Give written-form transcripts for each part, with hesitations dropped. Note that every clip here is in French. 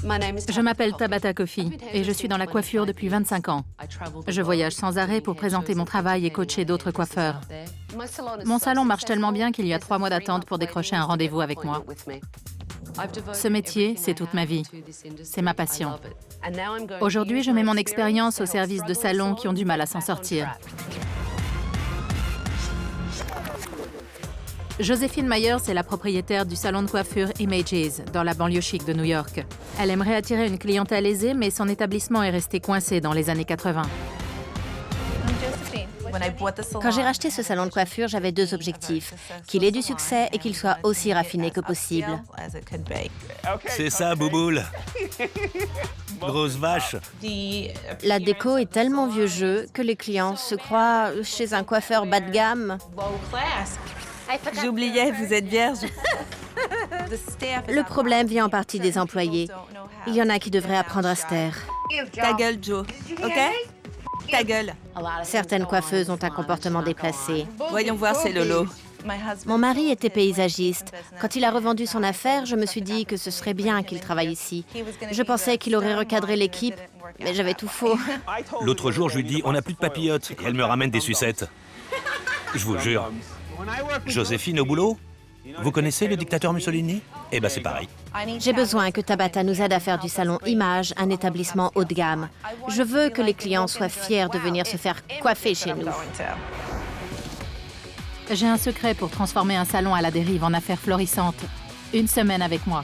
Je m'appelle Tabata Kofi et je suis dans la coiffure depuis 25 ans. Je voyage sans arrêt pour présenter mon travail et coacher d'autres coiffeurs. Mon salon marche tellement bien qu'il y a 3 mois d'attente pour décrocher un rendez-vous avec moi. Ce métier, c'est toute ma vie. C'est ma passion. Aujourd'hui, je mets mon expérience au service de salons qui ont du mal à s'en sortir. Joséphine Myers est la propriétaire du salon de coiffure Images, dans la banlieue chic de New York. Elle aimerait attirer une clientèle aisée, mais son établissement est resté coincé dans les années 80. Quand j'ai racheté ce salon de coiffure, j'avais 2 objectifs. Qu'il ait du succès et qu'il soit aussi raffiné que possible. C'est ça, Bouboule. Grosse vache. La déco est tellement vieux jeu que les clients se croient chez un coiffeur bas de gamme. J'oubliais, vous êtes vierge. Le problème vient en partie des employés. Il y en a qui devraient apprendre à se taire. Ta gueule, Joe. OK? Ta gueule. Certaines coiffeuses ont un comportement déplacé. Voyons voir, c'est Lolo. Mon mari était paysagiste. Quand il a revendu son affaire, je me suis dit que ce serait bien qu'il travaille ici. Je pensais qu'il aurait recadré l'équipe, mais j'avais tout faux. L'autre jour, je lui dis, on n'a plus de papillotes. Et elle me ramène des sucettes. Je vous jure. Joséphine au boulot? Vous connaissez le dictateur Mussolini? Eh ben c'est pareil. J'ai besoin que Tabata nous aide à faire du salon Image un établissement haut de gamme. Je veux que les clients soient fiers de venir se faire coiffer chez nous. J'ai un secret pour transformer un salon à la dérive en affaire florissante. 1 semaine avec moi.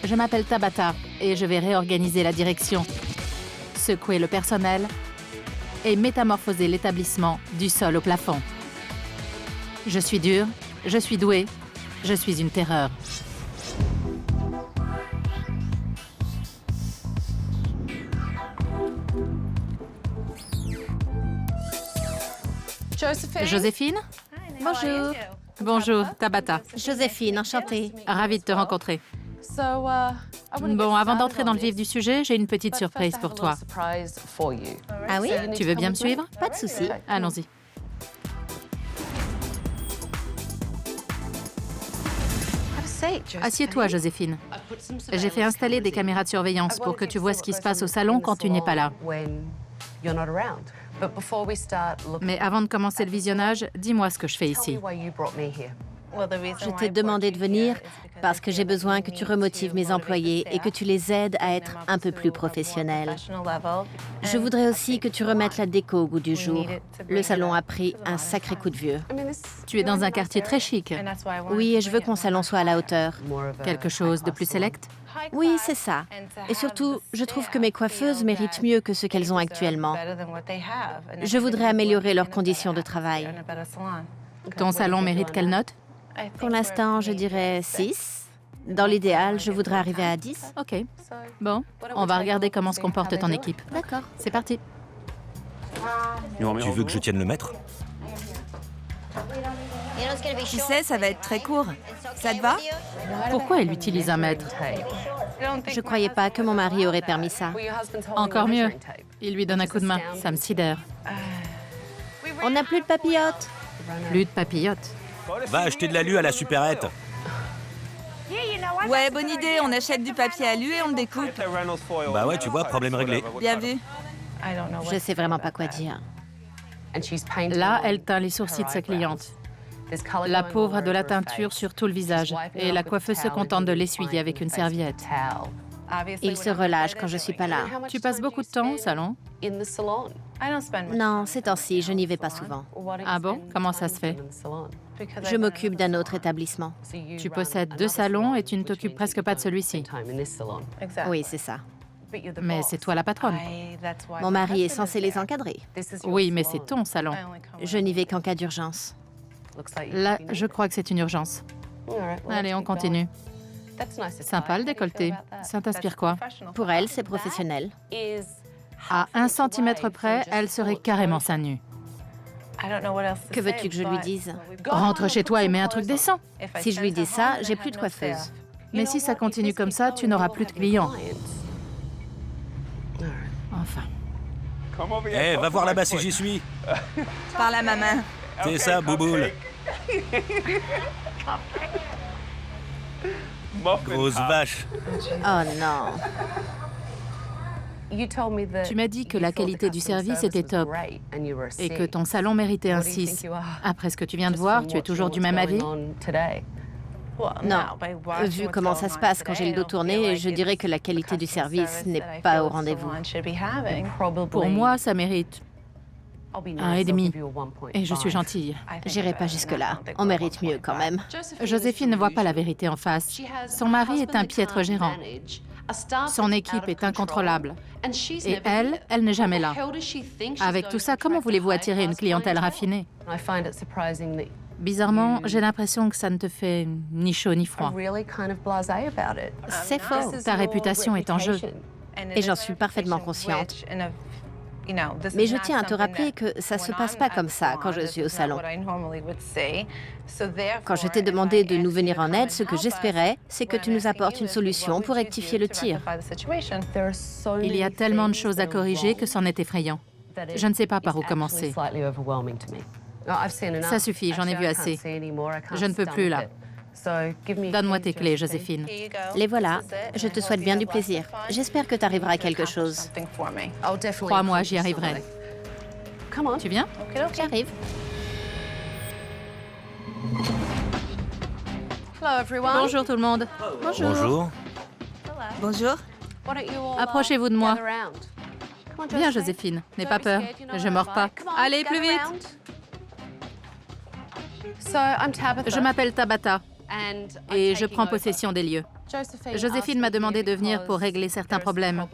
Je m'appelle Tabata et je vais réorganiser la direction, secouer le personnel et métamorphoser l'établissement du sol au plafond. Je suis dure, je suis douée, je suis une terreur. Joséphine? Bonjour. Bonjour, Tabata. Joséphine, enchantée. Ravie de te rencontrer. Bon, avant d'entrer dans le vif du sujet, j'ai une petite surprise pour toi. Ah oui? Tu veux bien me suivre? Pas de souci. Allons-y. Assieds-toi, Joséphine. J'ai fait installer des caméras de surveillance pour que tu vois ce qui se passe au salon quand tu n'es pas là. Mais avant de commencer le visionnage, dis-moi ce que je fais ici. Je t'ai demandé de venir parce que j'ai besoin que tu remotives mes employés et que tu les aides à être un peu plus professionnels. Je voudrais aussi que tu remettes la déco au goût du jour. Le salon a pris un sacré coup de vieux. Tu es dans un quartier très chic. Oui, et je veux que mon salon soit à la hauteur. Quelque chose de plus select? Oui, c'est ça. Et surtout, je trouve que mes coiffeuses méritent mieux que ce qu'elles ont actuellement. Je voudrais améliorer leurs conditions de travail. Ton salon mérite quelle note? Pour l'instant, je dirais 6. Dans l'idéal, je voudrais arriver à 10. OK. Bon, on va regarder comment se comporte ton équipe. D'accord. C'est parti. Tu veux que je tienne le maître? Tu sais, ça va être très court. Ça te va? Pourquoi elle utilise un mètre? Je croyais pas que mon mari aurait permis ça. Encore mieux. Il lui donne un coup de main. Ça me sidère. On n'a plus de papillotes. Plus de papillotes. Va acheter de l'alu à la supérette. Ouais, bonne idée, on achète du papier alu et on le découpe. Bah ouais, tu vois, problème réglé. Bien vu. Je sais vraiment pas quoi dire. Là, elle teint les sourcils de sa cliente. La pauvre a de la teinture sur tout le visage et la coiffeuse se contente de l'essuyer avec une serviette. Il se relâche quand je suis pas là. Tu passes beaucoup de temps au salon? Non, ces temps-ci, je n'y vais pas souvent. Ah bon? Comment ça se fait? Je m'occupe d'un autre établissement. Tu possèdes 2 salons et tu ne t'occupes presque pas de celui-ci. Oui, c'est ça. Mais c'est toi la patronne. Mon mari est censé les encadrer. Oui, mais c'est ton salon. Je n'y vais qu'en cas d'urgence. Là, je crois que c'est une urgence. Allez, on continue. Sympa le décolleté. Ça t'inspire quoi? Pour elle, c'est professionnel. À 1 centimètre près, elle serait carrément seins nus. Que veux-tu que je lui dise? Rentre chez toi et mets un truc décent. Si je lui dis ça, j'ai plus de coiffeuse. Mais si ça continue comme ça, tu n'auras plus de clients. Enfin. Eh, va voir là-bas si j'y suis. Parle à ma main. C'est ça, Bouboule. Grosse vache. Oh non. Tu m'as dit que la qualité du service était top et que ton salon méritait un 6. Après ce que tu viens de voir, tu es toujours du même avis? Non. Vu comment ça se passe quand j'ai le dos tourné, je dirais que la qualité du service n'est pas au rendez-vous. Pour moi, ça mérite 1,5. Et je suis gentille. J'irai pas jusque-là. On mérite mieux quand même. Joséphine ne voit pas la vérité en face. Son mari est un piètre gérant. Son équipe est incontrôlable. Et elle n'est jamais là. Avec tout ça, comment voulez-vous attirer une clientèle raffinée? Bizarrement, j'ai l'impression que ça ne te fait ni chaud ni froid. C'est faux. Ta réputation est en jeu. Et j'en suis parfaitement consciente. Mais je tiens à te rappeler que ça se passe pas comme ça quand je suis au salon. Quand je t'ai demandé de nous venir en aide, ce que j'espérais, c'est que tu nous apportes une solution pour rectifier le tir. Il y a tellement de choses à corriger que c'en est effrayant. Je ne sais pas par où commencer. Ça suffit, j'en ai vu assez. Je ne peux plus là. Donne-moi tes clés, Joséphine. Les voilà. Je te souhaite bien du plaisir. J'espère que tu arriveras à quelque chose. Crois-moi, j'y arriverai. Tu viens? J'arrive. Bonjour tout le monde. Bonjour. Bonjour. Approchez-vous de moi. Viens, Joséphine. N'aie pas peur. Je mords pas. Allez, plus vite. Je m'appelle Tabata et je prends possession des lieux. Joséphine m'a demandé de venir pour régler certains problèmes.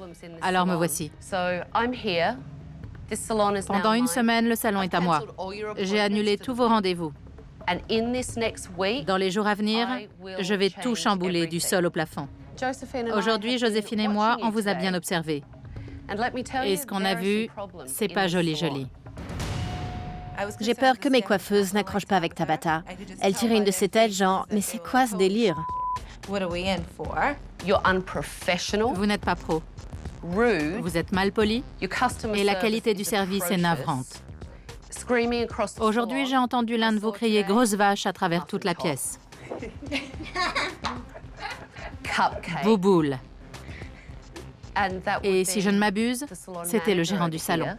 Alors me voici. Pendant une semaine, le salon est à moi. J'ai annulé tous vos rendez-vous. Dans les jours à venir, je vais tout chambouler du sol au plafond. Aujourd'hui, Joséphine et moi, on vous a bien observé. Et ce qu'on a vu, c'est pas joli. J'ai peur que mes coiffeuses n'accrochent pas avec Tabata. Elle tirait une de ses têtes genre « Mais c'est quoi ce délire ?» Vous n'êtes pas pro. Vous êtes mal poli et la qualité du service est navrante. Aujourd'hui, j'ai entendu l'un de vous crier « grosse vache » à travers toute la pièce. Bouboule. Et si je ne m'abuse, c'était le gérant du salon.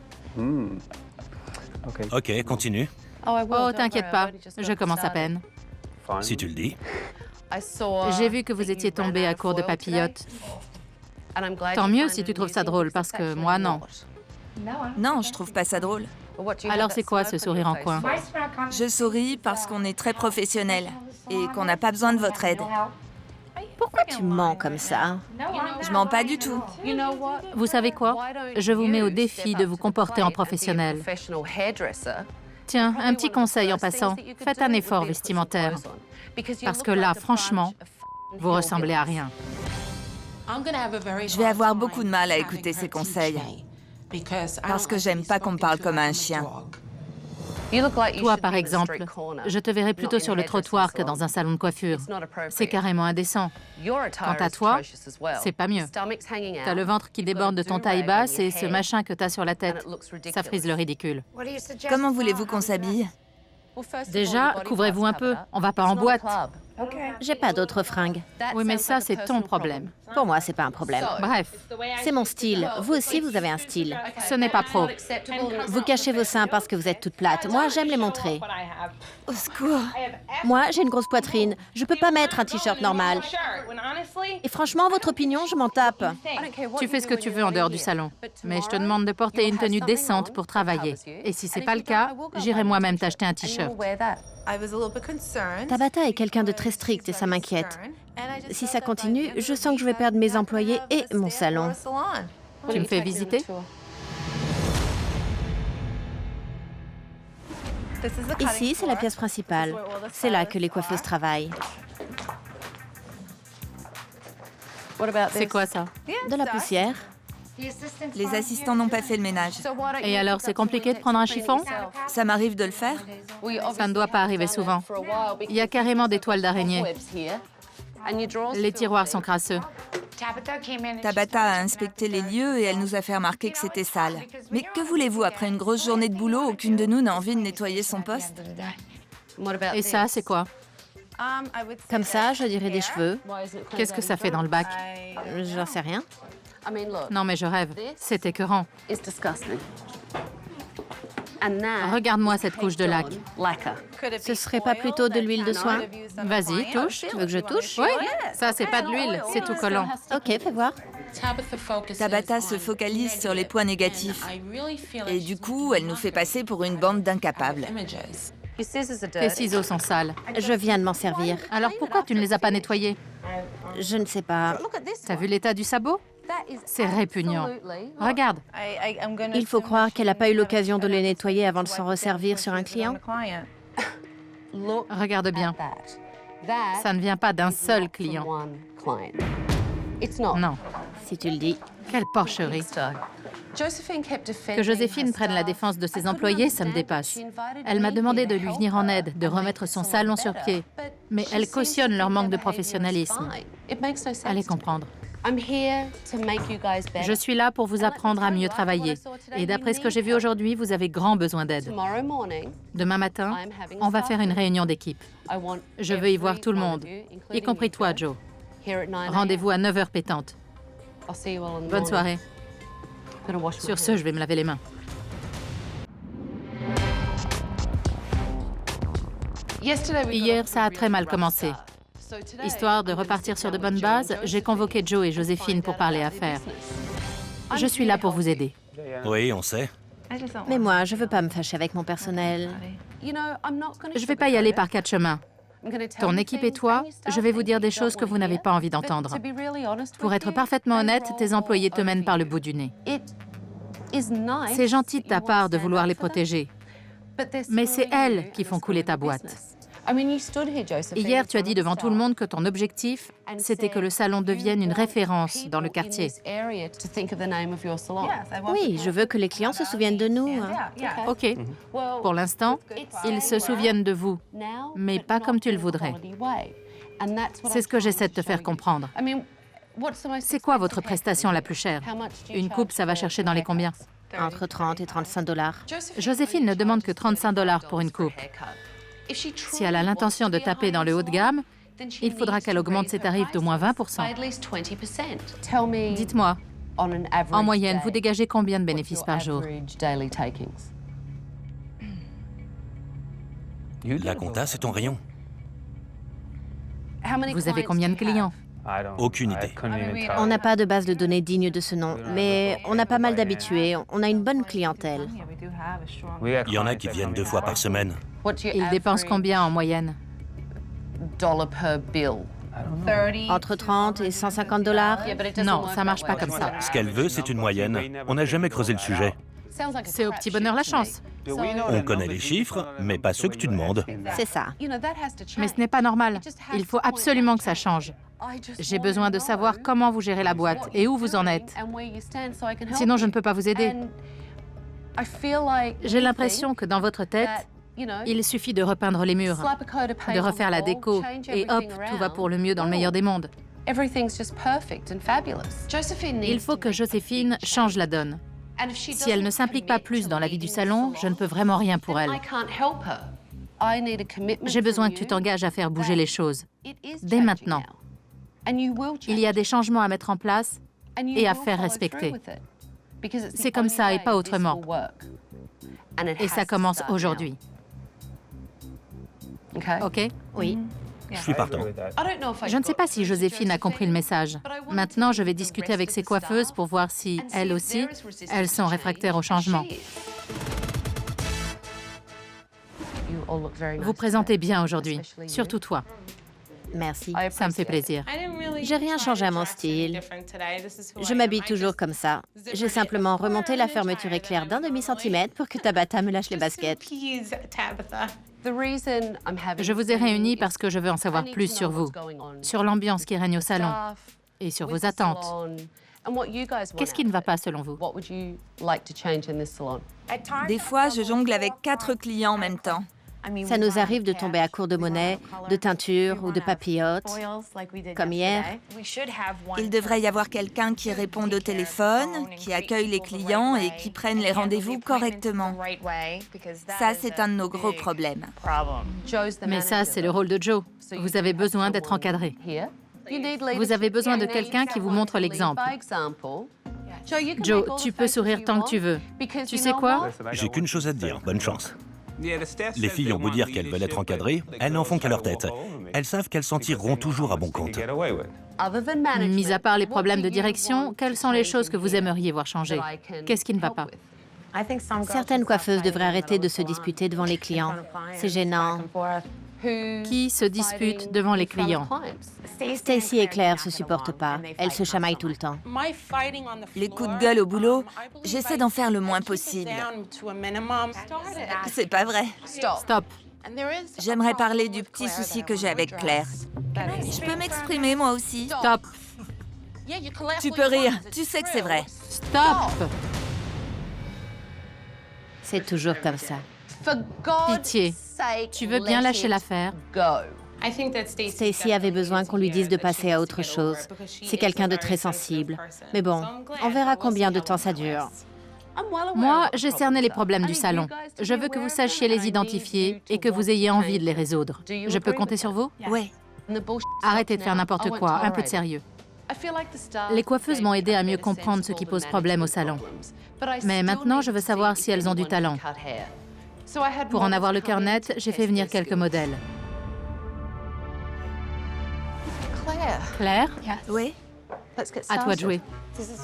Ok, continue. Oh, t'inquiète pas, je commence à peine. Si tu le dis. J'ai vu que vous étiez tombé à court de papillotes. Tant mieux si tu trouves ça drôle, parce que moi, non. Non, je trouve pas ça drôle. Alors c'est quoi ce sourire en coin? Je souris parce qu'on est très professionnels et qu'on n'a pas besoin de votre aide. Pourquoi tu mens comme ça? Je mens pas du tout. Vous savez quoi? Je vous mets au défi de vous comporter en professionnel. Tiens, un petit conseil en passant. Faites un effort vestimentaire. Parce que là, franchement, vous ressemblez à rien. Je vais avoir beaucoup de mal à écouter ces conseils. Parce que j'aime pas qu'on me parle comme à un chien. Toi, par exemple, je te verrais plutôt sur le trottoir que dans un salon de coiffure. C'est carrément indécent. Quant à toi, c'est pas mieux. T'as le ventre qui déborde de ton taille basse et ce machin que t'as sur la tête. Ça frise le ridicule. Comment voulez-vous qu'on s'habille? Déjà, couvrez-vous un peu. On va pas en boîte. J'ai pas d'autres fringues. Oui, mais ça, c'est ton problème. Pour moi, c'est pas un problème. Bref, C'est mon style. Vous aussi, vous avez un style. ce n'est pas pro. Vous cachez vos seins parce que vous êtes toute plate. Moi, j'aime les montrer. Au secours. Moi, j'ai une grosse poitrine. Je peux pas mettre un t-shirt normal. Et franchement, votre opinion, je m'en tape. Tu fais ce que tu veux en dehors du salon. Mais je te demande de porter une tenue décente pour travailler. Et si c'est pas le cas, j'irai moi-même t'acheter un t-shirt. Tabata est quelqu'un de très strict et ça m'inquiète. Si ça continue, je sens que je vais perdre mes employés et mon salon. Tu me fais visiter? Ici, c'est la pièce principale. C'est là que les coiffeuses travaillent. C'est quoi ça? De la poussière. Les assistants n'ont pas fait le ménage. Et alors, c'est compliqué de prendre un chiffon? Ça m'arrive de le faire. Ça ne doit pas arriver souvent. Il y a carrément des toiles d'araignée. Les tiroirs sont crasseux. Tabata a inspecté les lieux et elle nous a fait remarquer que c'était sale. Mais que voulez-vous, après une grosse journée de boulot, aucune de nous n'a envie de nettoyer son poste? Et ça, c'est quoi? Comme ça, je dirais des cheveux. Qu'est-ce que ça fait dans le bac? J'en sais rien. Non, mais je rêve. C'est écœurant. Regarde-moi cette couche de lac. Ce serait pas plutôt de l'huile de soin? Vas-y, touche. Tu veux que je touche? Oui, ça, c'est pas de l'huile, c'est tout collant. Ok, fais voir. Tabata se focalise sur les points négatifs. Et du coup, elle nous fait passer pour une bande d'incapables. Tes ciseaux sont sales. Je viens de m'en servir. Alors pourquoi tu ne les as pas nettoyés? Je ne sais pas. T'as vu l'état du sabot? C'est répugnant. Regarde. Il faut croire qu'elle n'a pas eu l'occasion de les nettoyer avant de s'en resservir sur un client. Regarde bien. Ça ne vient pas d'un seul client. Non. Si tu le dis. Quelle porcherie. Que Joséphine prenne la défense de ses employés, ça me dépasse. Elle m'a demandé de lui venir en aide, de remettre son salon sur pied. Mais elle cautionne leur manque de professionnalisme. Allez comprendre. Je suis là pour vous apprendre à mieux travailler. Et d'après ce que j'ai vu aujourd'hui, vous avez grand besoin d'aide. Demain matin, on va faire une réunion d'équipe. Je veux y voir tout le monde, y compris toi, Joe. Rendez-vous à 9h pétante. Bonne soirée. Sur ce, je vais me laver les mains. Hier, ça a très mal commencé. Histoire de repartir sur de bonnes bases, j'ai convoqué Joe et Joséphine pour parler affaires. Je suis là pour vous aider. Oui, on sait. Mais moi, je veux pas me fâcher avec mon personnel. Je vais pas y aller par 4 chemins. Ton équipe et toi, je vais vous dire des choses que vous n'avez pas envie d'entendre. Pour être parfaitement honnête, tes employés te mènent par le bout du nez. C'est gentil de ta part de vouloir les protéger, mais c'est elles qui font couler ta boîte. Hier, tu as dit devant tout le monde que ton objectif, c'était que le salon devienne une référence dans le quartier. Oui, je veux que les clients se souviennent de nous. OK. Pour l'instant, ils se souviennent de vous, mais pas comme tu le voudrais. C'est ce que j'essaie de te faire comprendre. C'est quoi votre prestation la plus chère? Une coupe, ça va chercher dans les combien? Entre 30 et 35 $. Joséphine ne demande que 35 $ pour une coupe. Si elle a l'intention de taper dans le haut de gamme, il faudra qu'elle augmente ses tarifs d'au moins 20%. Dites-moi, en moyenne, vous dégagez combien de bénéfices par jour? La compta, c'est ton rayon. Vous avez combien de clients? Aucune idée. On n'a pas de base de données digne de ce nom, mais on a pas mal d'habitués. On a une bonne clientèle. Il y en a qui viennent 2 fois par semaine. Ils dépensent combien en moyenne? Entre 30 et 150 $. Non, ça marche pas comme ça. Ce qu'elle veut, c'est une moyenne. On n'a jamais creusé le sujet. C'est au petit bonheur la chance. On connaît les chiffres, mais pas ceux que tu demandes. C'est ça. Mais ce n'est pas normal. Il faut absolument que ça change. J'ai besoin de savoir comment vous gérez la boîte et où vous en êtes. Sinon, je ne peux pas vous aider. J'ai l'impression que dans votre tête, il suffit de repeindre les murs, de refaire la déco, et hop, tout va pour le mieux dans le meilleur des mondes. Il faut que Joséphine change la donne. Si elle ne s'implique pas plus dans la vie du salon, je ne peux vraiment rien pour elle. J'ai besoin que tu t'engages à faire bouger les choses, dès maintenant. Il y a des changements à mettre en place et à faire respecter. C'est comme ça et pas autrement. Et ça commence aujourd'hui. OK? Oui. Je suis partant. Je ne sais pas si Joséphine a compris le message. Maintenant, je vais discuter avec ses coiffeuses pour voir si, elles aussi, elles sont réfractaires au changement. Vous présentez bien aujourd'hui, surtout toi. Merci. Ça me fait plaisir. J'ai rien changé à mon style. Je m'habille toujours comme ça. J'ai simplement remonté la fermeture éclair d'un demi-centimètre pour que Tabata me lâche les baskets. Je vous ai réunis parce que je veux en savoir plus sur vous, sur l'ambiance qui règne au salon et sur vos attentes. Qu'est-ce qui ne va pas selon vous? Des fois, je jongle avec 4 clients en même temps. Ça nous arrive de tomber à court de monnaie, de teinture ou de papillotes, comme hier. Il devrait y avoir quelqu'un qui réponde au téléphone, qui accueille les clients et qui prenne les rendez-vous correctement. Ça, c'est un de nos gros problèmes. Mais ça, c'est le rôle de Joe. Vous avez besoin d'être encadré. Vous avez besoin de quelqu'un qui vous montre l'exemple. Joe, tu peux sourire tant que tu veux. Tu sais quoi? J'ai qu'une chose à te dire, bonne chance. Les filles ont beau dire qu'elles veulent être encadrées, elles n'en font qu'à leur tête. Elles savent qu'elles s'en tireront toujours à bon compte. Mis à part les problèmes de direction, quelles sont les choses que vous aimeriez voir changer? Qu'est-ce qui ne va pas? Certaines coiffeuses devraient arrêter de se disputer devant les clients. C'est gênant. Qui se dispute devant les clients? Stacy et Claire se supportent pas. Elles se chamaillent tout le temps. Les coups de gueule au boulot, j'essaie d'en faire le moins possible. C'est pas vrai. Stop. J'aimerais parler du petit souci que j'ai avec Claire. Je peux m'exprimer moi aussi? Stop. Tu peux rire, tu sais que c'est vrai. Stop. C'est toujours comme ça. Pitié. Tu veux bien lâcher l'affaire? Stacy avait besoin qu'on lui dise de passer à autre chose. C'est quelqu'un de très sensible. Mais bon, on verra combien de temps ça dure. Moi, j'ai cerné les problèmes du salon. Je veux que vous sachiez les identifier et que vous ayez envie de les résoudre. Je peux compter sur vous? Ouais. Arrêtez de faire n'importe quoi, un peu de sérieux. Les coiffeuses m'ont aidé à mieux comprendre ce qui pose problème au salon. Mais maintenant, je veux savoir si elles ont du talent. Pour en avoir le cœur net, j'ai fait venir quelques modèles. Claire, Oui. à toi de jouer.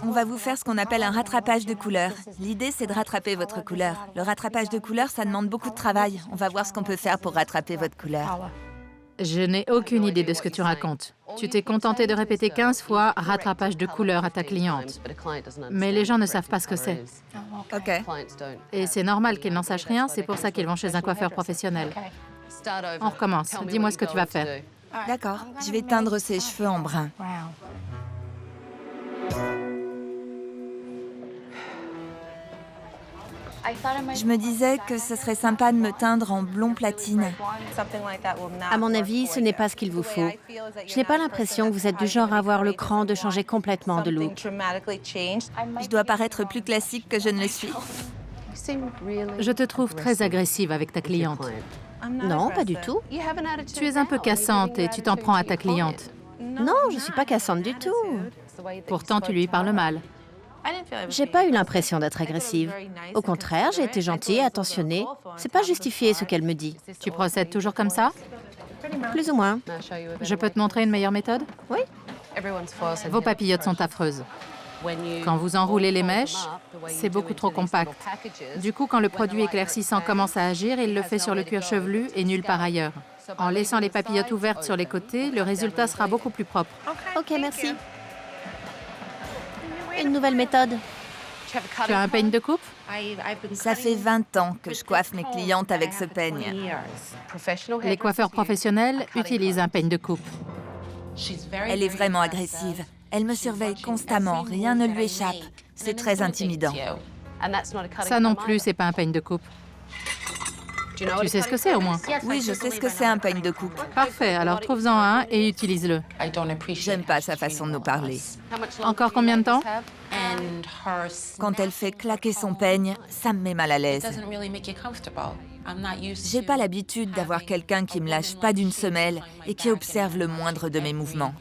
On va vous faire ce qu'on appelle un rattrapage de couleurs. L'idée, c'est de rattraper votre couleur. Le rattrapage de couleurs, ça demande beaucoup de travail. On va voir ce qu'on peut faire pour rattraper votre couleur. Je n'ai aucune idée de ce que tu racontes. Tu t'es contenté de répéter 15 fois « rattrapage de couleur » à ta cliente. Mais les gens ne savent pas ce que c'est. OK. Et c'est normal qu'ils n'en sachent rien, c'est pour ça qu'ils vont chez un coiffeur professionnel. On recommence. Dis-moi ce que tu vas faire. D'accord. Je vais teindre ses cheveux en brun. Je me disais que ce serait sympa de me teindre en blond platine. À mon avis, ce n'est pas ce qu'il vous faut. Je n'ai pas l'impression que vous êtes du genre à avoir le cran de changer complètement de look. Je dois paraître plus classique que je ne le suis. Je te trouve très agressive avec ta cliente. Non, pas du tout. Tu es un peu cassante et tu t'en prends à ta cliente. Non, je suis pas cassante du tout. Pourtant, tu lui parles mal. J'ai pas eu l'impression d'être agressive. Au contraire, j'ai été gentille et attentionnée. C'est pas justifié ce qu'elle me dit. Tu procèdes toujours comme ça? Plus ou moins. Je peux te montrer une meilleure méthode? Oui. Vos papillotes sont affreuses. Quand vous enroulez les mèches, c'est beaucoup trop compact. Du coup, quand le produit éclaircissant commence à agir, il le fait sur le cuir chevelu et nulle part ailleurs. En laissant les papillotes ouvertes sur les côtés, le résultat sera beaucoup plus propre. Ok, merci. Une nouvelle méthode. Tu as un peigne de coupe? Ça fait 20 ans que je coiffe mes clientes avec ce peigne. Les coiffeurs professionnels utilisent un peigne de coupe. Elle est vraiment agressive. Elle me surveille constamment, rien ne lui échappe. C'est très intimidant. Ça non plus, c'est pas un peigne de coupe. Tu sais ce que c'est au moins? Oui, je sais ce que c'est un peigne de coupe. Parfait, alors trouve-en un et utilise-le. J'aime pas sa façon de nous parler. Encore combien de temps? Quand elle fait claquer son peigne, ça me met mal à l'aise. J'ai pas l'habitude d'avoir quelqu'un qui me lâche pas d'une semelle et qui observe le moindre de mes mouvements.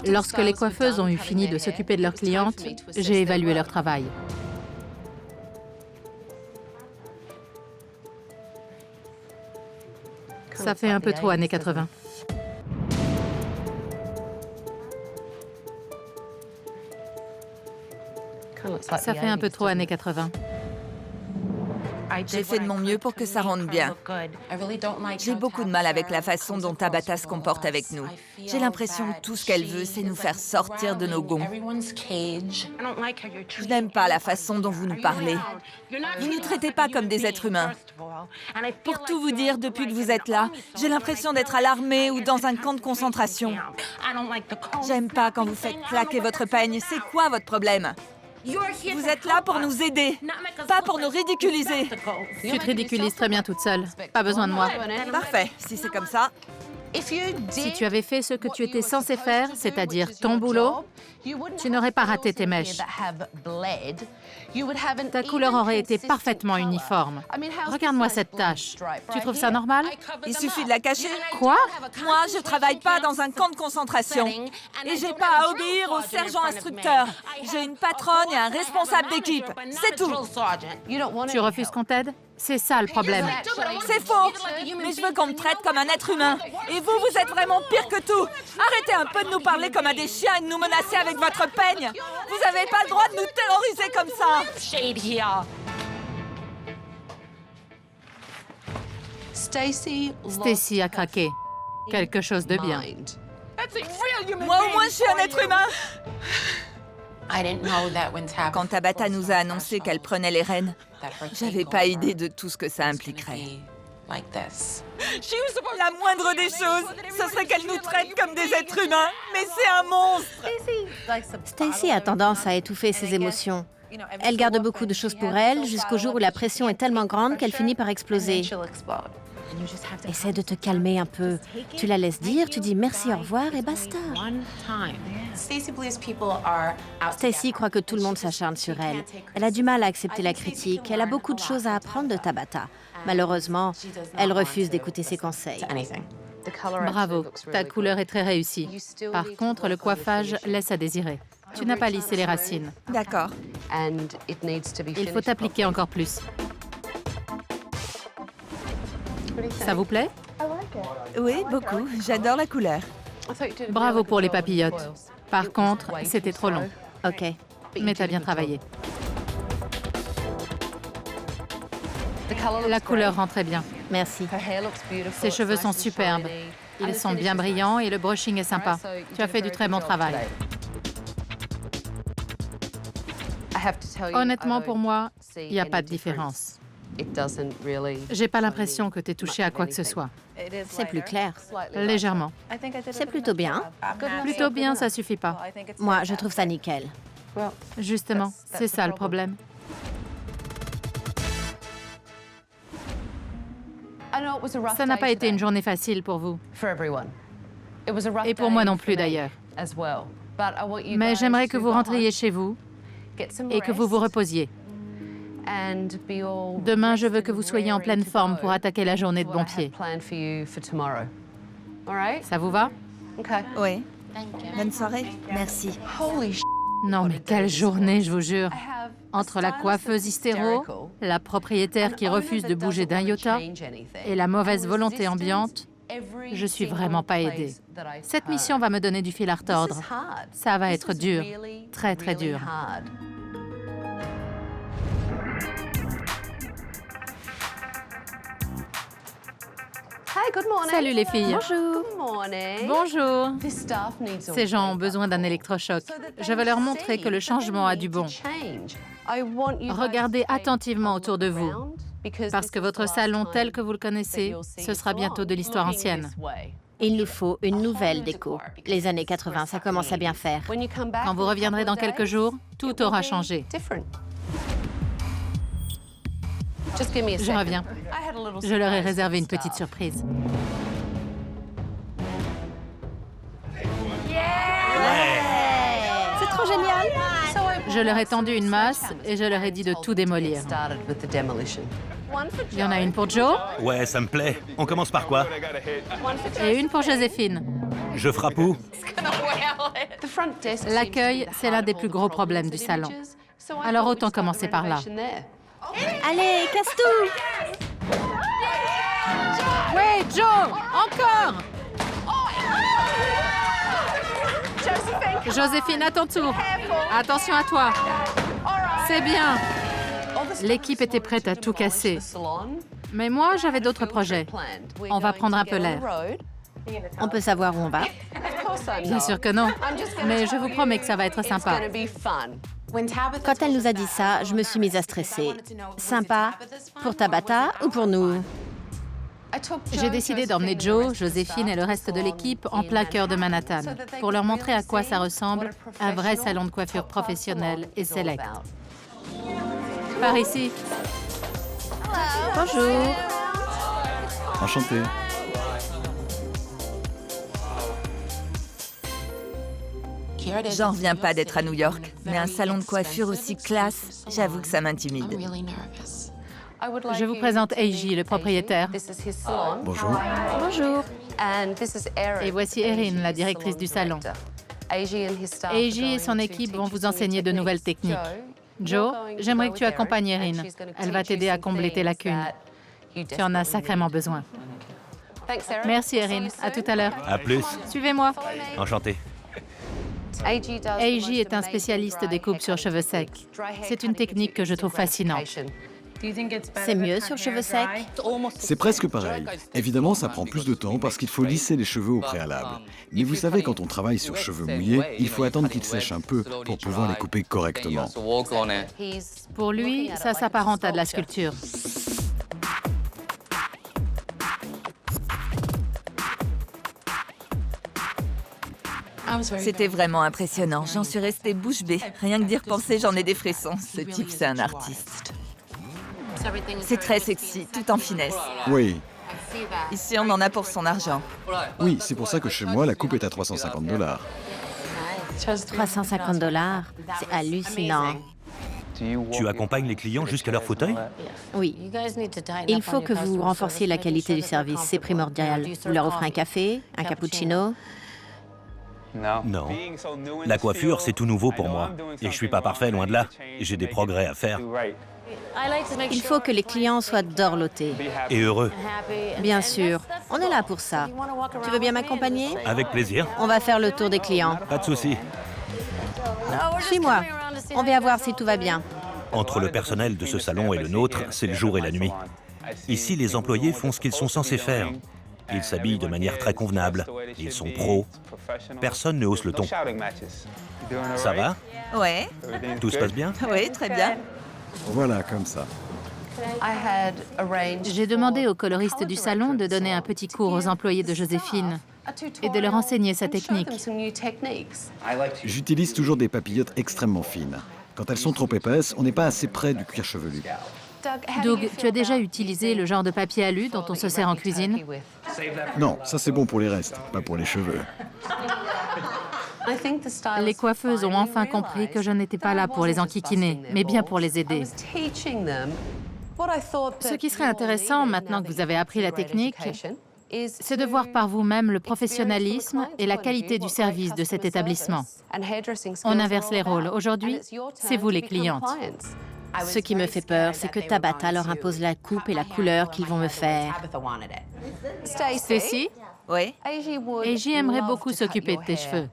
Lorsque les coiffeuses ont eu fini de s'occuper de leurs clientes, j'ai évalué leur travail. Ça fait un peu trop années 80. Ça fait un peu trop années 80. J'ai fait de mon mieux pour que ça rende bien. J'ai beaucoup de mal avec la façon dont Tabata se comporte avec nous. J'ai l'impression que tout ce qu'elle veut, c'est nous faire sortir de nos gonds. Je n'aime pas la façon dont vous nous parlez. Vous ne nous traitez pas comme des êtres humains. Pour tout vous dire, depuis que vous êtes là, j'ai l'impression d'être à l'armée ou dans un camp de concentration. J'aime pas quand vous faites claquer votre peigne. C'est quoi votre problème? Vous êtes là pour nous aider, pas pour nous ridiculiser. Tu te ridiculises très bien toute seule. Pas besoin de moi. Parfait, si c'est comme ça. Si tu avais fait ce que tu étais censé faire, c'est-à-dire ton boulot, tu n'aurais pas raté tes mèches. Ta couleur aurait été parfaitement uniforme. Regarde-moi cette tache. Tu trouves ça normal? Il suffit de la cacher. Quoi? Moi, je travaille pas dans un camp de concentration. Et j'ai pas à obéir au sergent instructeur. J'ai une patronne et un responsable d'équipe. C'est tout. Tu refuses qu'on t'aide? C'est ça le problème. C'est faux. Mais je veux qu'on me traite comme un être humain. Et vous, vous êtes vraiment pire que tout. Arrêtez un peu de nous parler comme à des chiens et de nous menacer avec votre peigne. Vous n'avez pas le droit de nous terroriser comme ça. Stacy a craqué. Quelque chose de bien. Moi, au moins, je suis un être humain. Quand Tabata nous a annoncé qu'elle prenait les rênes, j'avais pas idée de tout ce que ça impliquerait. La moindre des choses, ce serait qu'elle nous traite comme des êtres humains. Mais c'est un monstre. Stacy a tendance à étouffer ses émotions. Elle garde beaucoup de choses pour elle jusqu'au jour où la pression est tellement grande qu'elle finit par exploser. Essaie de te calmer un peu. Tu la laisses dire, tu dis merci, au revoir et basta. Stacy croit que tout le monde s'acharne sur elle. Elle a du mal à accepter la critique. Elle a beaucoup de choses à apprendre de Tabata. Malheureusement, elle refuse d'écouter ses conseils. Bravo, ta couleur est très réussie. Par contre, le coiffage laisse à désirer. Tu n'as pas lissé les racines. D'accord. Il faut t'appliquer encore plus. Ça vous plaît? Oui, beaucoup. J'adore la couleur. Bravo pour les papillotes. Par contre, c'était trop long. Ok. Mais t'as bien travaillé. La couleur rend très bien. Merci. Ses cheveux sont superbes. Ils sont bien brillants et le brushing est sympa. Tu as fait du très bon travail. Honnêtement, pour moi, il n'y a pas de différence. J'ai pas l'impression que tu es touché à quoi que ce soit. C'est plus clair. Légèrement. C'est plutôt bien. Plutôt bien, ça suffit pas. Moi, je trouve ça nickel. Justement, c'est ça le problème. Ça n'a pas été une journée facile pour vous. Et pour moi non plus d'ailleurs. Mais j'aimerais que vous rentriez chez vous et que vous vous reposiez. Demain, je veux que vous soyez en pleine forme pour attaquer la journée de bon pied. Ça vous va? Oui. Bonne soirée. Merci. Non, mais quelle journée, je vous jure. Entre la coiffeuse hystéro, la propriétaire qui refuse de bouger d'un iota et la mauvaise volonté ambiante, je suis vraiment pas aidée. Cette mission va me donner du fil à retordre. Ça va être dur, très très dur. Salut les filles. Bonjour. Bonjour. Ces gens ont besoin d'un électrochoc. Je veux leur montrer que le changement a du bon. Regardez attentivement autour de vous, parce que votre salon tel que vous le connaissez, ce sera bientôt de l'histoire ancienne. Il nous faut une nouvelle déco. Les années 80, ça commence à bien faire. Quand vous reviendrez dans quelques jours, tout aura changé. Je reviens. Je leur ai réservé une petite surprise. C'est trop génial. Je leur ai tendu une masse et je leur ai dit de tout démolir. Il y en a une pour Joe Ouais, ça me plaît. On commence par quoi? et une pour Joséphine. Je frappe où? L'accueil, c'est l'un des plus gros problèmes du salon. Alors autant commencer par là. Allez, casse tout. Ouais, Joe! Encore! Joséphine, à ton tour. Attention à toi. C'est bien. L'équipe était prête à tout casser. Mais moi, j'avais d'autres projets. On va prendre un peu l'air. On peut savoir où on va? Bien sûr que non. Mais je vous promets que ça va être sympa. Quand elle nous a dit ça, je me suis mise à stresser. Sympa? Pour Tabata ou pour nous? J'ai décidé d'emmener Joe, Joséphine et le reste de l'équipe en plein cœur de Manhattan pour leur montrer à quoi ça ressemble, un vrai salon de coiffure professionnel et select. Par ici. Bonjour. Enchanté. J'en reviens pas d'être à New York, mais un salon de coiffure aussi classe, j'avoue que ça m'intimide. Je vous présente Eiji, le propriétaire. Bonjour. Bonjour. Et voici Erin, la directrice du salon. Eiji et son équipe vont vous enseigner de nouvelles techniques. Joe, j'aimerais que tu accompagnes Erin. Elle va t'aider à combler tes lacunes. Tu en as sacrément besoin. Merci Erin, à tout à l'heure. À plus. Suivez-moi. Enchanté. Eiji est un spécialiste des coupes sur cheveux secs. C'est une technique que je trouve fascinante. C'est mieux sur cheveux secs? C'est presque pareil. Évidemment, ça prend plus de temps parce qu'il faut lisser les cheveux au préalable. Mais vous savez, quand on travaille sur cheveux mouillés, il faut attendre qu'ils sèchent un peu pour pouvoir les couper correctement. Pour lui, ça s'apparente à de la sculpture. C'était vraiment impressionnant, j'en suis restée bouche bée. Rien que d'y repenser, j'en ai des frissons. Ce type, c'est un artiste. C'est très sexy, tout en finesse. Oui, Ici, on en a pour son argent. oui, c'est pour ça que chez moi, la coupe est à $350. 350 $. C'est hallucinant. Tu accompagnes les clients jusqu'à leur fauteuil? Oui. Il faut que vous renforciez la qualité du service, c'est primordial. Vous leur offrez un café, un cappuccino. Non. La coiffure, c'est tout nouveau pour moi. Et je suis pas parfait, loin de là. J'ai des progrès à faire. Il faut que les clients soient dorlotés. Et heureux. Bien sûr, on est là pour ça. Tu veux bien m'accompagner? Avec plaisir. On va faire le tour des clients. Pas de souci. Suis-moi. On vient voir si tout va bien. Entre le personnel de ce salon et le nôtre, c'est le jour et la nuit. Ici, les employés font ce qu'ils sont censés faire. Ils s'habillent de manière très convenable. Ils sont pros. Personne ne hausse le ton. Ça va? Ouais, Tout se passe bien? oui, très bien. Voilà, comme ça. J'ai demandé au coloriste du salon de donner un petit cours aux employés de Joséphine et de leur enseigner sa technique. J'utilise toujours des papillotes extrêmement fines. Quand elles sont trop épaisses, on n'est pas assez près du cuir chevelu. Doug, tu as déjà utilisé le genre de papier alu dont on se sert en cuisine? Non, ça c'est bon pour les restes, pas pour les cheveux. Les coiffeuses ont enfin compris que je n'étais pas là pour les enquiquiner, mais bien pour les aider. Ce qui serait intéressant, maintenant que vous avez appris la technique, c'est de voir par vous-même le professionnalisme et la qualité du service de cet établissement. On inverse les rôles. Aujourd'hui, c'est vous les clientes. Ce qui me fait peur, c'est que Tabata leur impose la coupe et la couleur qu'ils vont me faire. Stacy, Oui, Eiji aimerait beaucoup s'occuper de tes cheveux.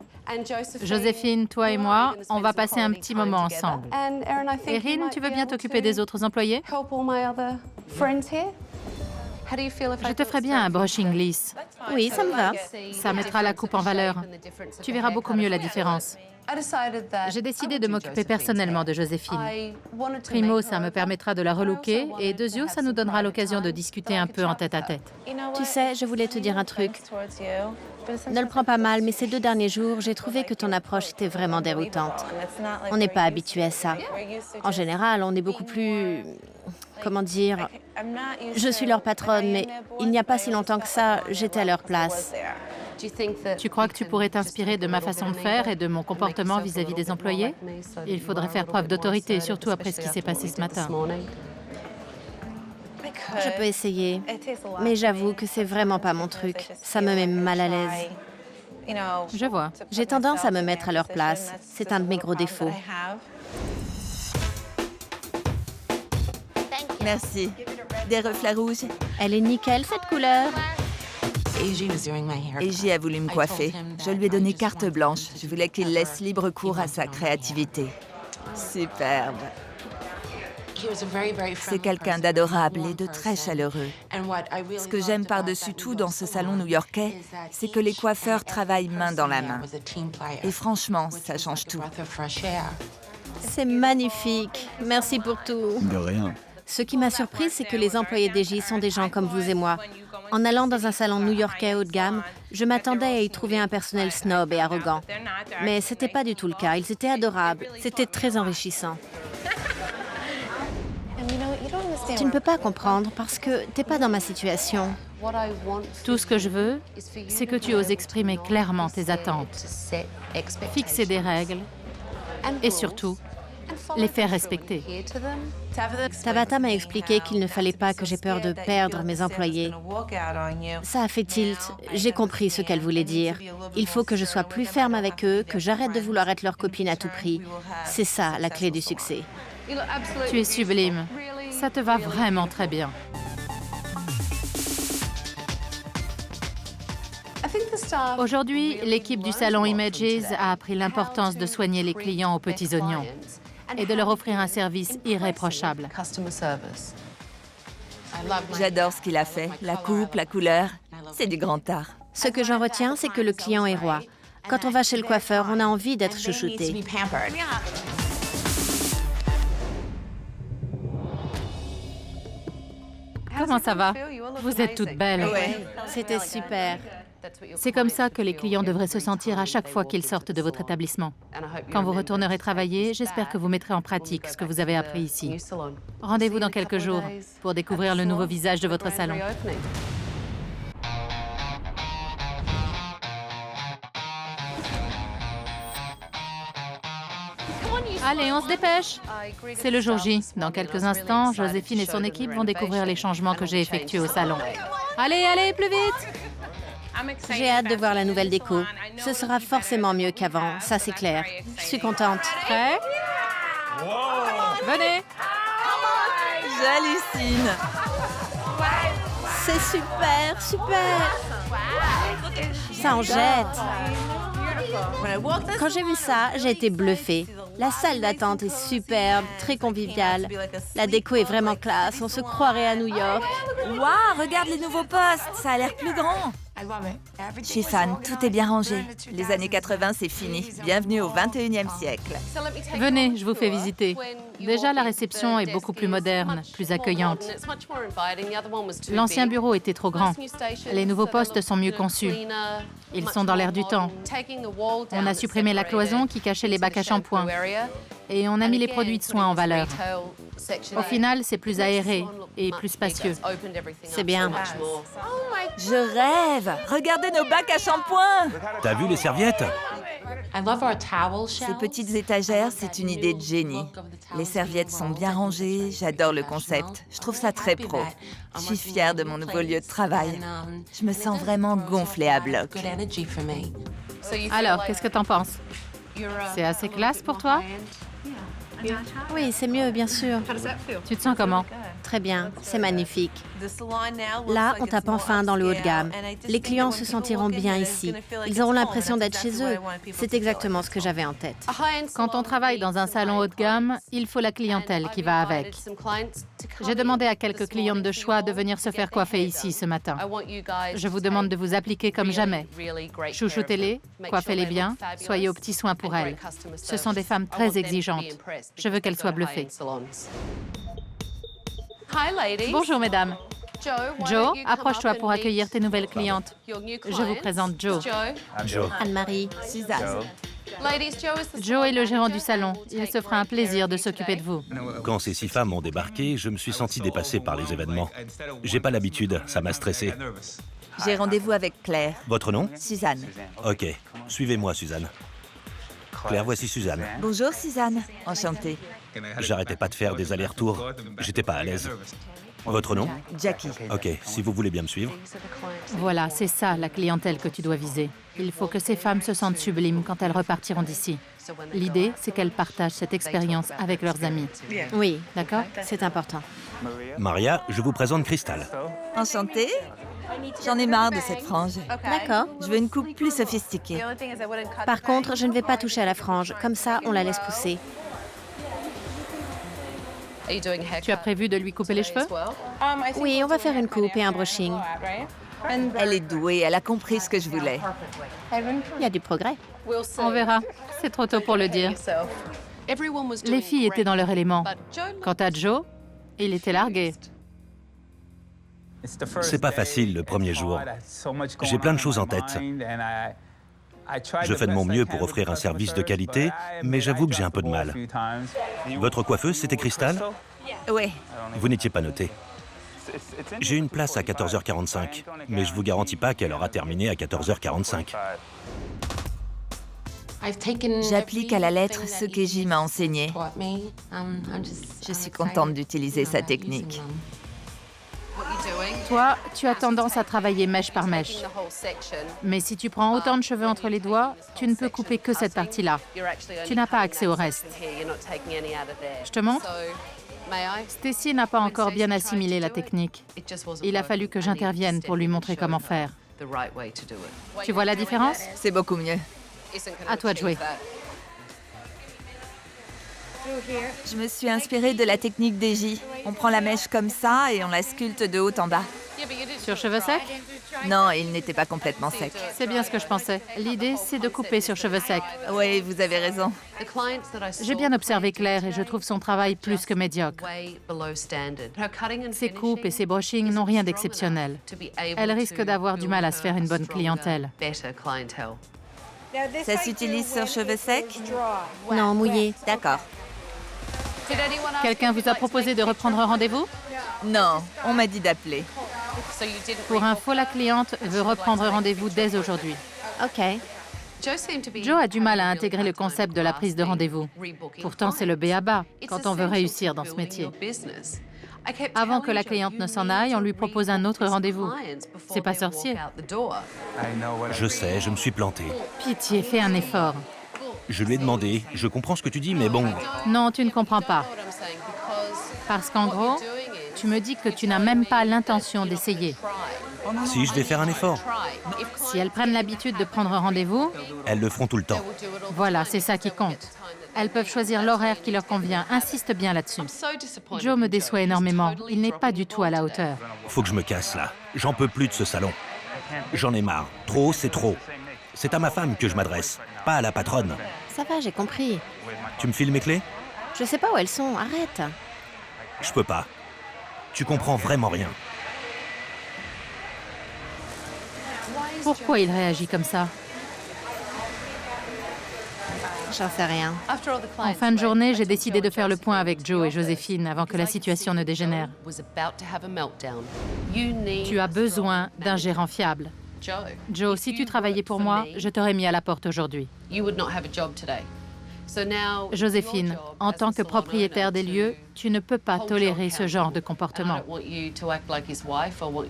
Joséphine, toi et moi, on va passer un petit moment ensemble. Erin, tu veux bien t'occuper des autres employés? Je te ferai bien un brushing lisse. Oui, ça me va. Ça mettra la coupe en valeur. Tu verras beaucoup mieux la différence. J'ai décidé de m'occuper personnellement de Joséphine. Primo, ça me permettra de la relooker, et deuxio, ça nous donnera l'occasion de discuter un peu en tête-à-tête. Tu sais, je voulais te dire un truc. Ne le prends pas mal, mais ces 2 derniers jours, j'ai trouvé que ton approche était vraiment déroutante. On n'est pas habitué à ça. En général, on est beaucoup plus... Comment dire? Je suis leur patronne, mais il n'y a pas si longtemps que ça, j'étais à leur place. Tu crois que tu pourrais t'inspirer de ma façon de faire et de mon comportement vis-à-vis des employés? Il faudrait faire preuve d'autorité, surtout après ce qui s'est passé ce matin. Je peux essayer, mais j'avoue que c'est vraiment pas mon truc. Ça me met mal à l'aise. Je vois. J'ai tendance à me mettre à leur place. C'est un de mes gros défauts. merci. Des reflets rouges. Elle est nickel, cette couleur. Eiji a voulu me coiffer. Je lui ai donné carte blanche. Je voulais qu'il laisse libre cours à sa créativité. Superbe. C'est quelqu'un d'adorable et de très chaleureux. Ce que j'aime par-dessus tout dans ce salon new-yorkais, c'est que les coiffeurs travaillent main dans la main. Et franchement, ça change tout. C'est magnifique. Merci pour tout. De rien. Ce qui m'a surpris, c'est que les employés d'Eji sont des gens comme vous et moi. En allant dans un salon new-yorkais haut de gamme, je m'attendais à y trouver un personnel snob et arrogant. Mais ce n'était pas du tout le cas. Ils étaient adorables. C'était très enrichissant. Tu ne peux pas comprendre parce que tu n'es pas dans ma situation. Tout ce que je veux, c'est que tu oses exprimer clairement tes attentes, fixer des règles et surtout, les faire respecter. Tabata m'a expliqué qu'il ne fallait pas que j'aie peur de perdre mes employés. Ça a fait tilt. J'ai compris ce qu'elle voulait dire. Il faut que je sois plus ferme avec eux, que j'arrête de vouloir être leur copine à tout prix. C'est ça, la clé du succès. Tu es sublime. Ça te va vraiment très bien. Aujourd'hui, l'équipe du salon Images a appris l'importance de soigner les clients aux petits oignons et de leur offrir un service irréprochable. J'adore ce qu'il a fait. La coupe, la couleur, c'est du grand art. Ce que j'en retiens, c'est que le client est roi. Quand on va chez le coiffeur, on a envie d'être chouchouté. Comment ça va? Vous êtes toutes belles. Ouais. C'était super. C'est comme ça que les clients devraient se sentir à chaque fois qu'ils sortent de votre établissement. Quand vous retournerez travailler, j'espère que vous mettrez en pratique ce que vous avez appris ici. Rendez-vous dans quelques jours pour découvrir le nouveau visage de votre salon. Allez, on se dépêche. C'est le jour J. Dans quelques instants, Joséphine et son équipe vont découvrir les changements que j'ai effectués au salon. Allez, allez, plus vite! J'ai hâte de voir la nouvelle déco. Ce sera forcément mieux qu'avant, ça c'est clair. Je suis contente. Prêt? Venez! J'hallucine. C'est super, super. Ça en jette. Quand j'ai vu ça, j'ai été bluffée. La salle d'attente est superbe, très conviviale. La déco est vraiment classe, on se croirait à New York. Waouh, regarde les nouveaux postes, ça a l'air plus grand. Je suis fan, tout est bien rangé. Les années 80, c'est fini. Bienvenue au 21e siècle. Venez, je vous fais visiter. Déjà, la réception est beaucoup plus moderne, plus accueillante. L'ancien bureau était trop grand. Les nouveaux postes sont mieux conçus. Ils sont dans l'air du temps. On a supprimé la cloison qui cachait les bacs à shampoing. Et on a mis les produits de soins en valeur. Au final, c'est plus aéré et plus spacieux. C'est bien. Je rêve. Regardez nos bacs à shampoing. T'as vu les serviettes? Ces petites étagères, c'est une idée de génie. Les serviettes sont bien rangées, j'adore le concept. Je trouve ça très pro. Je suis fière de mon nouveau lieu de travail. Je me sens vraiment gonflée à bloc. Alors, qu'est-ce que t'en penses? C'est assez classe pour toi? Oui, c'est mieux, bien sûr. Tu te sens comment? Très bien, c'est magnifique. Là, on tape enfin dans le haut de gamme. Les clients se sentiront bien ici. Ils auront l'impression d'être chez eux. C'est exactement ce que j'avais en tête. Quand on travaille dans un salon haut de gamme, il faut la clientèle qui va avec. J'ai demandé à quelques clientes de choix de venir se faire coiffer ici ce matin. Je vous demande de vous appliquer comme jamais. Chouchoutez-les, coiffez-les bien, soyez aux petits soins pour elles. Ce sont des femmes très exigeantes. Je veux qu'elles soient bluffées. Bonjour, mesdames. Joe, approche-toi pour accueillir tes nouvelles clientes. Je vous présente Joe. Joe. Anne-Marie. Suzanne. Joe est le gérant du salon. Il se fera un plaisir de s'occuper de vous. Quand ces 6 femmes ont débarqué, je me suis senti dépassé par les événements. J'ai pas l'habitude, ça m'a stressé. J'ai rendez-vous avec Claire. Votre nom? Suzanne. Ok, suivez-moi, Suzanne. Claire, voici Suzanne. Bonjour Suzanne. Enchantée. J'arrêtais pas de faire des allers-retours. J'étais pas à l'aise. Votre nom? Jackie. Ok, si vous voulez bien me suivre. Voilà, c'est ça la clientèle que tu dois viser. Il faut que ces femmes se sentent sublimes quand elles repartiront d'ici. L'idée, c'est qu'elles partagent cette expérience avec leurs amis. Oui, D'accord? c'est important. Maria, je vous présente Crystal. Enchantée. J'en ai marre de cette frange. D'accord. Je veux une coupe plus sophistiquée. Par contre, je ne vais pas toucher à la frange. Comme ça, on la laisse pousser. Tu as prévu de lui couper les cheveux? Oui, on va faire une coupe et un brushing. Elle est douée, elle a compris ce que je voulais. Il y a du progrès. On verra. C'est trop tôt pour le dire. Les filles étaient dans leur élément. Quant à Joe, il était largué. C'est pas facile le premier jour. J'ai plein de choses en tête. Je fais de mon mieux pour offrir un service de qualité, mais j'avoue que j'ai un peu de mal. Votre coiffeuse, c'était Crystal? Oui. Vous n'étiez pas noté. J'ai une place à 14h45, mais je vous garantis pas qu'elle aura terminé à 14h45. J'applique à la lettre ce qu'Eji m'a enseigné. Je suis contente d'utiliser sa technique. Toi, tu as tendance à travailler mèche par mèche. Mais si tu prends autant de cheveux entre les doigts, tu ne peux couper que cette partie-là. Tu n'as pas accès au reste. Je te montre? Stacy n'a pas encore bien assimilé la technique. Il a fallu que j'intervienne pour lui montrer comment faire. Tu vois la différence? C'est beaucoup mieux. À toi de jouer. Je me suis inspirée de la technique d'Eji. On prend la mèche comme ça et on la sculpte de haut en bas. Sur cheveux secs? Non, il n'était pas complètement sec. C'est bien ce que je pensais. L'idée, c'est de couper sur cheveux secs. Oui, vous avez raison. J'ai bien observé Claire et je trouve son travail plus que médiocre. Ses coupes et ses brushings n'ont rien d'exceptionnel. Elle risque d'avoir du mal à se faire une bonne clientèle. Ça s'utilise sur cheveux secs? Non, mouillé. D'accord. Quelqu'un vous a proposé de reprendre rendez-vous? Non, on m'a dit d'appeler. Pour info, la cliente veut reprendre rendez-vous dès aujourd'hui. OK. Joe a du mal à intégrer le concept de la prise de rendez-vous. Pourtant, c'est le b.a.-ba quand on veut réussir dans ce métier. Avant que la cliente ne s'en aille, on lui propose un autre rendez-vous. C'est pas sorcier. Je sais, je me suis planté. Pitié, fais un effort. Je lui ai demandé, je comprends ce que tu dis, mais bon... Non, tu ne comprends pas. Parce qu'en gros, tu me dis que tu n'as même pas l'intention d'essayer. Si, je vais faire un effort. Si elles prennent l'habitude de prendre rendez-vous, Elles le feront tout le temps. voilà, c'est ça qui compte. Elles peuvent choisir l'horaire qui leur convient. Insiste bien là-dessus. Joe me déçoit énormément. Il n'est pas du tout à la hauteur. Faut que je me casse, là. J'en peux plus de ce salon. J'en ai marre. Trop, c'est trop. C'est à ma femme que je m'adresse, pas à la patronne. Ça va, j'ai compris. Tu me files mes clés? Je sais pas où elles sont, arrête. Je peux pas. Tu comprends vraiment rien. Pourquoi il réagit comme ça? J'en sais rien. En fin de journée, j'ai décidé de faire le point avec Joe et Joséphine avant que la situation ne dégénère. Tu as besoin d'un gérant fiable. Joe, si tu travaillais pour moi, je t'aurais mis à la porte aujourd'hui. Joséphine, en tant que propriétaire des lieux, tu ne peux pas tolérer ce genre de comportement.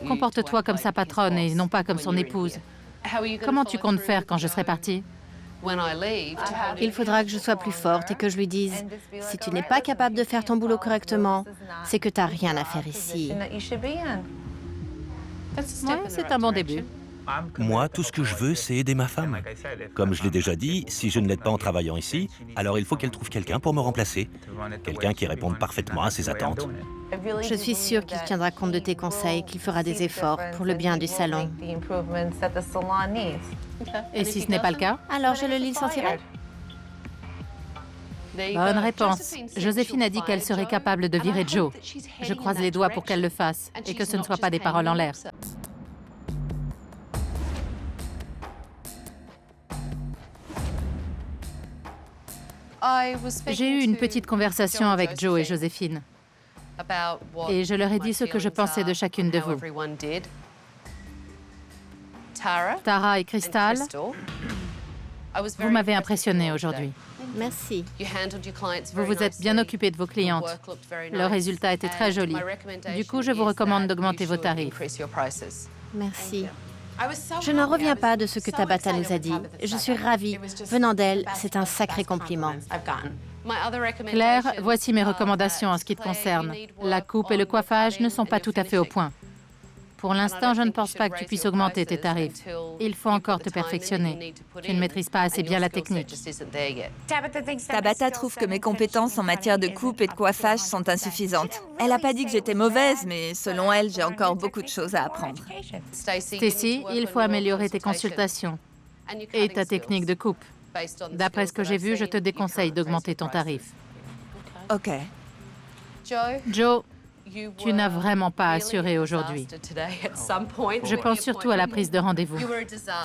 Comporte-toi comme sa patronne et non pas comme son épouse. Comment tu comptes faire quand je serai partie? Il faudra que je sois plus forte et que je lui dise « Si tu n'es pas capable de faire ton boulot correctement, c'est que tu n'as rien à faire ici. » Ouais, c'est un bon début. Moi, tout ce que je veux, c'est aider ma femme. Comme je l'ai déjà dit, si je ne l'aide pas en travaillant ici, alors il faut qu'elle trouve quelqu'un pour me remplacer. Quelqu'un qui réponde parfaitement à ses attentes. Je suis sûre qu'il tiendra compte de tes conseils, qu'il fera des efforts pour le bien du salon. Et si ce n'est pas le cas? Alors je le licencierai? Bonne réponse. Joséphine a dit qu'elle serait capable de virer Joe. Je croise les doigts pour qu'elle le fasse et que ce ne soit pas des paroles en l'air. J'ai eu une petite conversation avec Joe et Joséphine. Et je leur ai dit ce que je pensais de chacune de vous. Tara et Crystal, vous m'avez impressionnée aujourd'hui. Merci. Vous vous êtes bien occupé de vos clientes. Le résultat était très joli. Du coup, je vous recommande d'augmenter vos tarifs. Merci. Je n'en reviens pas de ce que Tabata nous a dit. Je suis ravie. Venant d'elle, c'est un sacré compliment. Claire, voici mes recommandations en ce qui te concerne. La coupe et le coiffage ne sont pas tout à fait au point. Pour l'instant, je ne pense pas que tu puisses augmenter tes tarifs. Il faut encore te perfectionner. Tu ne maîtrises pas assez bien la technique. Tabata trouve que mes compétences en matière de coupe et de coiffage sont insuffisantes. Elle n'a pas dit que j'étais mauvaise, mais selon elle, j'ai encore beaucoup de choses à apprendre. Stacy, il faut améliorer tes consultations et ta technique de coupe. D'après ce que j'ai vu, je te déconseille d'augmenter ton tarif. OK. Joe, tu n'as vraiment pas assuré aujourd'hui. Je pense surtout à la prise de rendez-vous.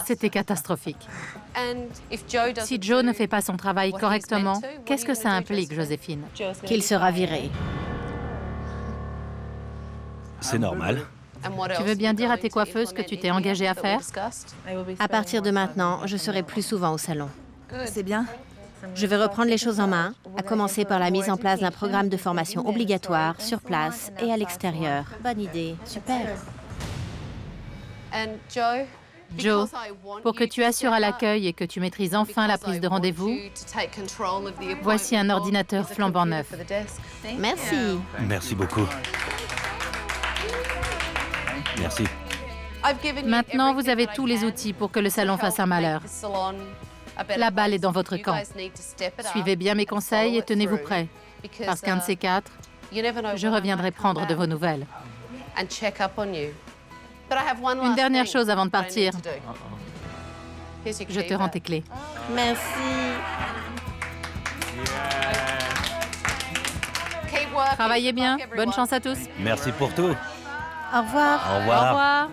C'était catastrophique. Si Joe ne fait pas son travail correctement, qu'est-ce que ça implique, Joséphine? Qu'il sera viré. C'est normal. Tu veux bien dire à tes coiffeuses que tu t'es engagée à faire? À partir de maintenant, je serai plus souvent au salon. C'est bien. Je vais reprendre les choses en main, à commencer par la mise en place d'un programme de formation obligatoire sur place et à l'extérieur. Bonne idée, super. Joe, pour que tu assures à l'accueil et que tu maîtrises enfin la prise de rendez-vous, voici un ordinateur flambant neuf. Merci. Merci beaucoup. Merci. Maintenant, vous avez tous les outils pour que le salon fasse un malheur. La balle est dans votre camp. Suivez bien mes conseils et tenez-vous prêts, parce qu'un de ces quatre, je reviendrai prendre de vos nouvelles. Une dernière chose avant de partir. Je te rends tes clés. Merci. Travaillez bien. Bonne chance à tous. Merci pour tout. Au revoir. Au Au revoir. revoir.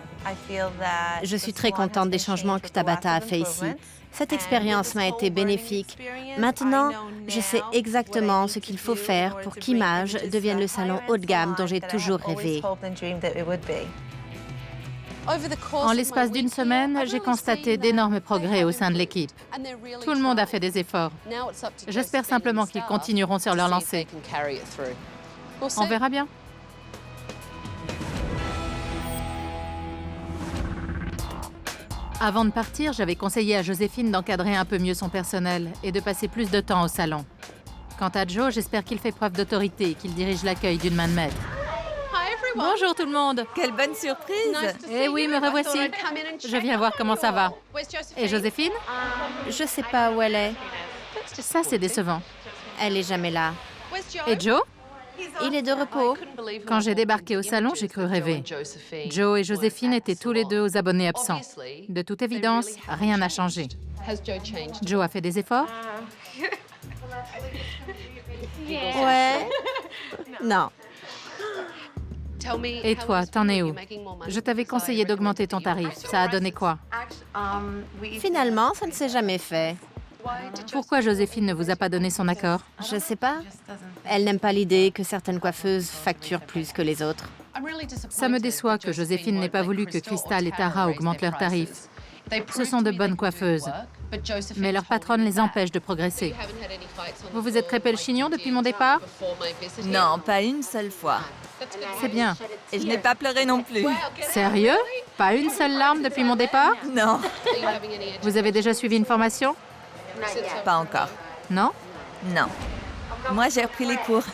Je suis très contente des changements que Tabata a fait ici. Cette expérience m'a été bénéfique. Maintenant, je sais exactement ce qu'il faut faire pour qu'Image devienne le salon haut de gamme dont j'ai toujours rêvé. En l'espace d'une semaine, j'ai constaté d'énormes progrès au sein de l'équipe. Tout le monde a fait des efforts. J'espère simplement qu'ils continueront sur leur lancée. On verra bien. Avant de partir, j'avais conseillé à Joséphine d'encadrer un peu mieux son personnel et de passer plus de temps au salon. Quant à Joe, j'espère qu'il fait preuve d'autorité et qu'il dirige l'accueil d'une main de maître. Bonjour tout le monde. Quelle bonne surprise! Eh oui, me revoici. Je viens voir comment ça va. Et Joséphine? Je sais pas où elle est. Ça, c'est décevant. Elle est jamais là. Et Joe? Il est de repos. Quand j'ai débarqué au salon, j'ai cru rêver. Joe et Joséphine étaient tous les deux aux abonnés absents. De toute évidence, rien n'a changé. Joe a fait des efforts? Ouais. Non. Et toi, t'en es où? Je t'avais conseillé d'augmenter ton tarif. Ça a donné quoi? Finalement, ça ne s'est jamais fait. Pourquoi Joséphine ne vous a pas donné son accord? Je sais pas. Elle n'aime pas l'idée que certaines coiffeuses facturent plus que les autres. Ça me déçoit que Joséphine n'ait pas voulu que Crystal et Tara augmentent leurs tarifs. Ce sont de bonnes coiffeuses, mais leur patronne les empêche de progresser. Vous vous êtes crêpé le chignon depuis mon départ? Non, pas une seule fois. C'est bien. Et je n'ai pas pleuré non plus. Sérieux? Pas une seule larme depuis mon départ? Non, Vous avez déjà suivi une formation? pas encore. Non? Non. Moi, j'ai repris les cours.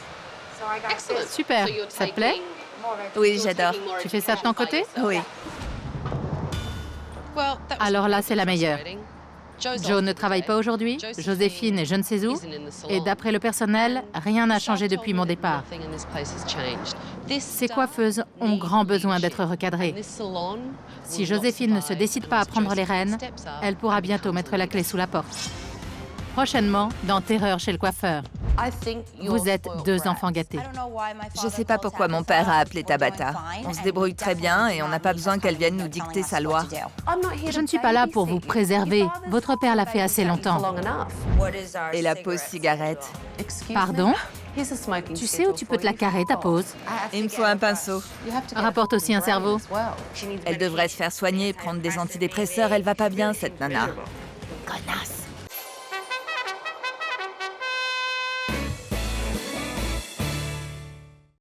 Super. Ça te plaît? Oui, j'adore. Tu fais ça de ton côté? Oui. Alors là, c'est la meilleure. Joe ne travaille pas aujourd'hui, Joséphine est je ne sais où, et d'après le personnel, rien n'a changé depuis mon départ. Ces coiffeuses ont grand besoin d'être recadrées. Si Joséphine ne se décide pas à prendre les rênes, elle pourra bientôt mettre la clé sous la porte. Prochainement, dans Terreur chez le coiffeur. Vous êtes deux enfants gâtés. Je sais pas pourquoi mon père a appelé Tabata. On se débrouille très bien et on n'a pas besoin qu'elle vienne nous dicter sa loi. Je ne suis pas là pour vous préserver. Votre père l'a fait assez longtemps. Et la pause cigarette. Pardon? Tu sais où tu peux te la carrer, ta pause? Il me faut un pinceau. Rapporte aussi un cerveau. Elle devrait se faire soigner, prendre des antidépresseurs. Elle va pas bien, cette nana.